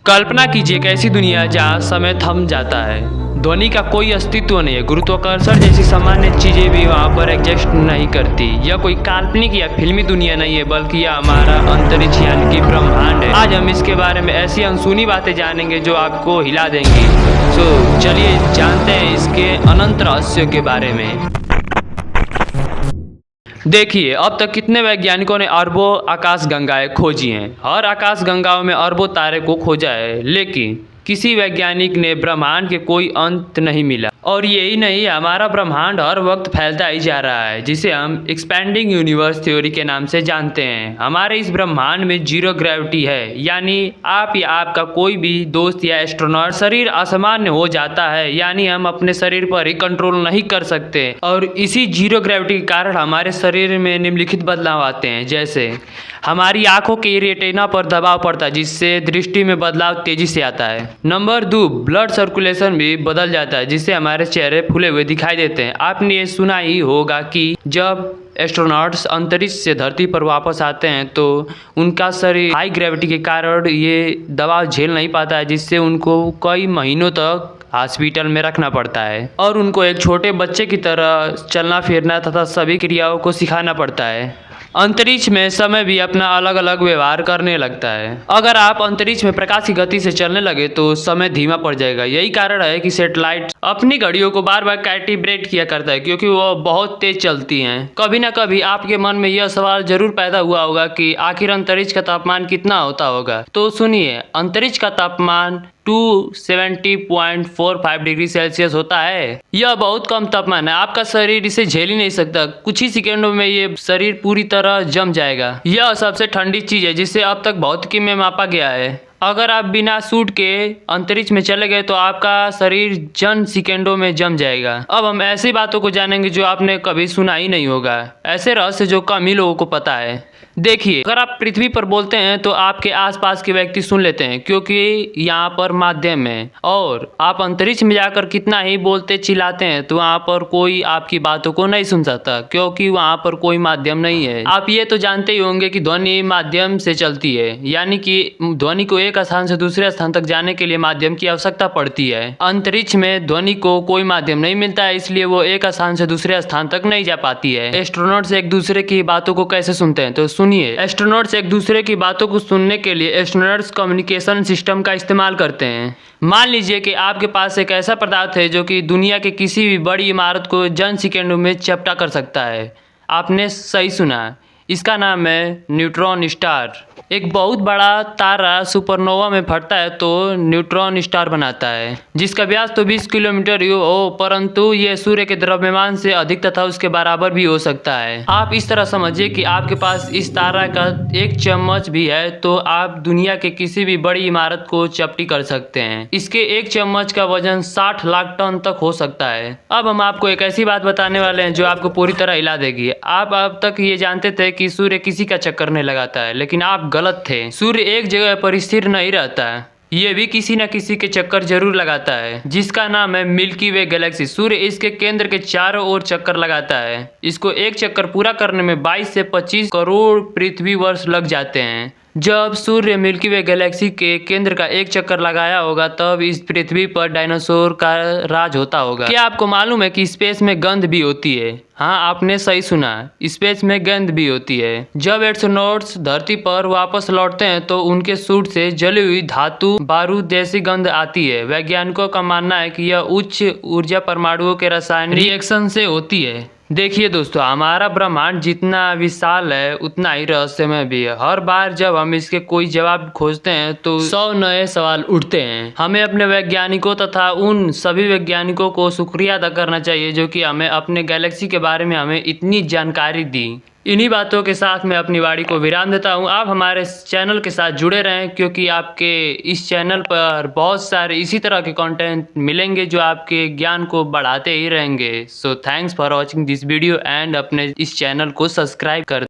कल्पना कीजिए एक ऐसी दुनिया जहाँ समय थम जाता है। ध्वनि का कोई अस्तित्व नहीं है, गुरुत्वाकर्षण जैसी सामान्य चीजें भी वहाँ पर एग्जिस्ट नहीं करती। यह कोई काल्पनिक या फिल्मी दुनिया नहीं है, बल्कि यह हमारा अंतरिक्ष यानी कि ब्रह्मांड है। आज हम इसके बारे में ऐसी अनसुनी बातें जानेंगे जो आपको हिला देंगी। चलिए जानते हैं इसके अनंत रहस्यों के बारे में। देखिए, अब तक कितने वैज्ञानिकों ने अरबों आकाशगंगाएं खोजी हैं। हर आकाशगंगाओं में अरबों तारे को खोजा है, लेकिन किसी वैज्ञानिक ने ब्रह्मांड के कोई अंत नहीं मिला। और यही नहीं, हमारा ब्रह्मांड हर वक्त फैलता ही जा रहा है, जिसे हम एक्सपेंडिंग यूनिवर्स थ्योरी के नाम से जानते हैं। हमारे इस ब्रह्मांड में जीरो ग्रेविटी है, यानी आप या आपका कोई भी दोस्त या एस्ट्रोनॉट शरीर असामान्य हो जाता है, यानी हम अपने शरीर पर ही कंट्रोल नहीं कर सकते। और इसी जीरो ग्रेविटी के कारण हमारे शरीर में निम्नलिखित बदलाव आते हैं, जैसे हमारी आंखों के रेटिना पर दबाव पड़ता है, जिससे दृष्टि में बदलाव तेजी से आता है। नंबर 2, ब्लड सर्कुलेशन भी बदल जाता है, जिससे हमारे चेहरे फूले हुए दिखाई देते हैं। आपने ये सुना ही होगा कि जब एस्ट्रोनॉट्स अंतरिक्ष से धरती पर वापस आते हैं तो उनका शरीर हाई ग्रेविटी के कारण ये दबाव झेल नहीं पाता है, जिससे उनको कई महीनों तक हॉस्पिटल में रखना पड़ता है और उनको एक छोटे बच्चे की तरह चलना फिरना तथा सभी क्रियाओं को सिखाना पड़ता है। अंतरिक्ष में समय भी अपना अलग अलग व्यवहार करने लगता है। अगर आप अंतरिक्ष में प्रकाश की गति से चलने लगे तो समय धीमा पड़ जाएगा। यही कारण है कि सैटेलाइट अपनी घड़ियों को बार बार कैलिब्रेट किया करता है, क्योंकि वो बहुत तेज चलती हैं। कभी ना कभी आपके मन में यह सवाल जरूर पैदा हुआ होगा कि आखिर अंतरिक्ष का तापमान कितना होता होगा। तो सुनिए, अंतरिक्ष का तापमान 270.45 डिग्री सेल्सियस होता है। यह बहुत कम तापमान है, आपका शरीर इसे झेल ही नहीं सकता। कुछ ही सेकेंडों में ये शरीर पूरी तरह जम जाएगा। यह सबसे ठंडी चीज है जिसे अब तक भौतिकी में मापा गया है। अगर आप बिना सूट के अंतरिक्ष में चले गए तो आपका शरीर चंद सेकेंडों में जम जाएगा। अब हम ऐसी बातों को जानेंगे जो आपने कभी सुना ही नहीं होगा, ऐसे रहस्य जो कम ही लोगों को पता है। देखिए, अगर आप पृथ्वी पर बोलते हैं तो आपके आसपास के व्यक्ति सुन लेते हैं, क्योंकि यहाँ पर माध्यम है। और आप अंतरिक्ष में जाकर कितना ही बोलते चिल्लाते हैं तो वहाँ पर कोई आपकी बातों को नहीं सुन सकता, क्योंकि वहाँ पर कोई माध्यम नहीं है। आप ये तो जानते ही होंगे कि ध्वनि माध्यम से चलती है, यानी कि ध्वनि को एक स्थान से दूसरे स्थान तक जाने के लिए माध्यम की आवश्यकता पड़ती है। अंतरिक्ष में ध्वनि को कोई माध्यम नहीं मिलता है, इसलिए वो एक स्थान से दूसरे स्थान तक नहीं जा पाती है। एस्ट्रोनॉट्स एक दूसरे की बातों को कैसे सुनते हैं, तो सुनिए। एस्ट्रोनॉट्स एक दूसरे की बातों को सुनने के लिए एस्ट्रोनॉट्स कम्युनिकेशन सिस्टम का इस्तेमाल करते हैं। मान लीजिए कि आपके पास एक ऐसा पदार्थ है जो कि दुनिया के किसी भी बड़ी इमारत को चंद सेकेंडों में चपटा कर सकता है। आपने सही सुना, इसका नाम है न्यूट्रॉन स्टार। एक बहुत बड़ा तारा सुपरनोवा में फटता है तो न्यूट्रॉन स्टार बनाता है, जिसका व्यास तो 20 किलोमीटर ही हो, परंतु यह सूर्य के द्रव्यमान से अधिक तथा उसके बराबर भी हो सकता है। आप इस तरह समझिए कि आपके पास इस तारा का एक चम्मच भी है तो आप दुनिया के किसी भी बड़ी इमारत को चपटी कर सकते हैं। इसके एक चम्मच का वजन 60 लाख टन तक हो सकता है। अब हम आपको एक ऐसी बात बताने वाले हैं जो आपको पूरी तरह हिला देगी। आप अब तक ये जानते थे कि सूर्य किसी का चक्कर नहीं लगाता है, लेकिन आप गलत थे। सूर्य एक जगह पर स्थिर नहीं रहता है, ये भी किसी न किसी के चक्कर जरूर लगाता है, जिसका नाम है मिल्की वे गैलेक्सी। सूर्य इसके केंद्र के चारों ओर चक्कर लगाता है। इसको एक चक्कर पूरा करने में 22 से 25 करोड़ पृथ्वी वर्ष लग जाते हैं। जब सूर्य मिल्की वे गैलेक्सी के केंद्र का एक चक्कर लगाया होगा तब इस पृथ्वी पर डायनासोर का राज होता होगा। क्या आपको मालूम है कि स्पेस में गंध भी होती है? हाँ, आपने सही सुना, स्पेस में गंध भी होती है। जब एस्ट्रोनॉट्स धरती पर वापस लौटते हैं तो उनके सूट से जली हुई धातु बारूद जैसी गंध आती है। वैज्ञानिकों का मानना है कि यह उच्च ऊर्जा परमाणुओं के रासायनिक रिएक्शन से होती है। देखिए दोस्तों, हमारा ब्रह्मांड जितना विशाल है उतना ही रहस्यमय भी है। हर बार जब हम इसके कोई जवाब खोजते हैं तो 100 नए सवाल उठते हैं। हमें अपने वैज्ञानिकों तथा उन सभी वैज्ञानिकों को शुक्रिया अदा करना चाहिए जो कि हमें अपने गैलेक्सी के बारे में हमें इतनी जानकारी दी। इन्हीं बातों के साथ मैं अपनी वाणी को विराम देता हूं। आप हमारे चैनल के साथ जुड़े रहें, क्योंकि आपके इस चैनल पर बहुत सारे इसी तरह के कंटेंट मिलेंगे जो आपके ज्ञान को बढ़ाते ही रहेंगे। So thanks for watching this video and अपने इस चैनल को सब्सक्राइब कर